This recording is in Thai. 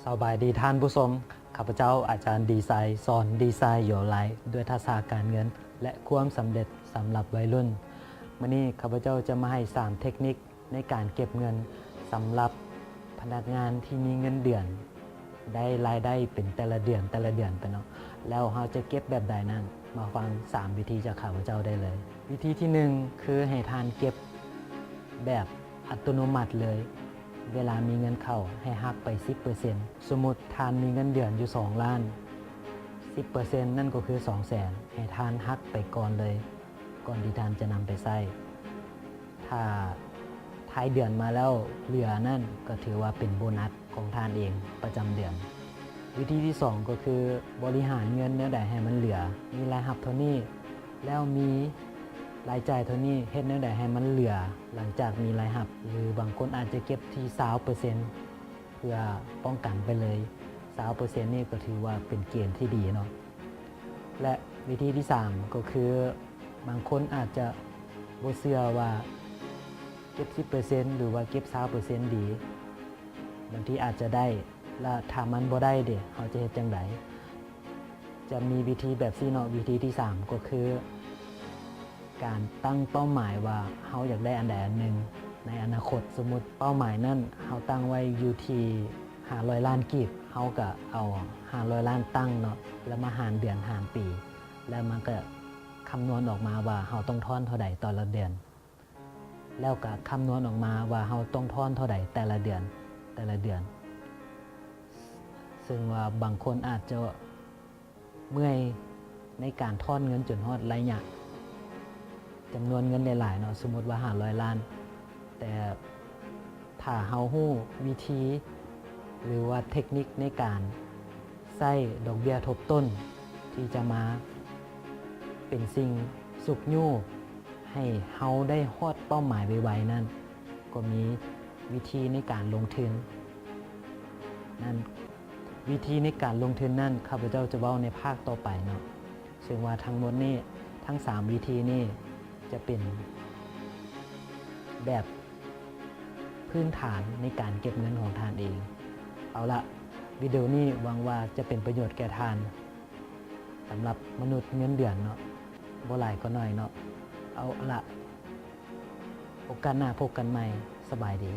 สบายดีท่านผู้ชมข้าพเจ้าอาจารย์ดีไซน์สอนดีไซน์โยไลด้วยทักษะการเงินและความสำเร็จสำหรับวัยรุ่นวันนี้ข้าพเจ้าจะมาให้3เทคนิคในการเก็บเงินสำหรับพนักงานที่มีเงินเดือนได้รายได้เป็นแต่ละเดือนไปเนาะแล้วเราจะเก็บแบบใดนั้นมาฟัง3วิธีจากข้าพเจ้าได้เลยวิธีที่1คือให้ทานเก็บแบบอัตโนมัติเลยเวลามีเงินเข้าให้หักไป 10% สมมติทานมีเงินเดือนอยู่2ล้าน 10% นั่นก็คือ 200,000 ให้ทานหักไปก่อนเลยก่อนที่ทานจะนำไปใช้ถ้าท้ายเดือนมาแล้วเหลือนั่นก็ถือว่าเป็นโบนัสของทานเองประจำเดือนวิธีที่2ก็คือบริหารเงินเนื้อใดให้มันเหลือมีรายรับเท่านี้แล้วมีรายจ่ายเท่านี้เฮ็ดเนื้อใดให้มันเหลือหลังจากมีรายรับหรือบางคนอาจจะเก็บที่ 20% เพื่อป้องกันไปเลย 20% นี่ก็ถือว่าเป็นเกณฑ์ที่ดีเนาะและวิธีที่3ก็คือบางคนอาจจะบ่เชื่อว่าเก็บ 10% หรือว่าเก็บ 20% ดีบางทีอาจจะได้แล้วถ้ามันบ่ได้เด้เขาจะเฮ็ดจังไดจะมีวิธีแบบซี่เนาะวิธีที่3ก็คือการตั้งเป้าหมายว่าเฮาอยากได้อันใดอันหนึ่งในอนาคตสมมุติเป้าหมายนั้นเฮาตั้งไว้อยู่ที่500 ล้านกีบเฮาก็เอา500 ล้านตั้งเนาะแล้วมาหารเดือนหารปีแล้วมันก็คำนวณออกมาว่าเฮาต้องทอนเท่าใดต่อละเดือนแล้วก็คำนวณออกมาว่าเฮาต้องทอนเท่าใดแต่ละเดือนซึ่งว่าบางคนอาจจะเมื่อยในการทอนเงินจนฮอดระยะจำนวนเงินหลายๆเนาะสมมติว่า500 ล้านแต่ถ้าเฮาฮู้วิธีหรือว่าเทคนิคในการใช้ดอกเบี้ยทบต้นที่จะมาเป็นสิ่งสุขยูให้เฮาได้ฮอดเป้าหมายไวๆนั่นก็มีวิธีในการลงทุนนั่นวิธีในการลงทุนนั่นข้าพเจ้าจะเว้าในภาคต่อไปเนาะซึ่งว่าทั้งหมดนี้ทั้ง3วิธีนี้จะเป็นแบบพื้นฐานในการเก็บเงินของทานเองเอาละวิดีโอนี้หวังว่าจะเป็นประโยชน์แก่ทานสำหรับมนุษย์เงินเดือนเนาะบ่หลายก็น้อยเนาะเอาละโอกาสหน้าพบกันใหม่สบายดี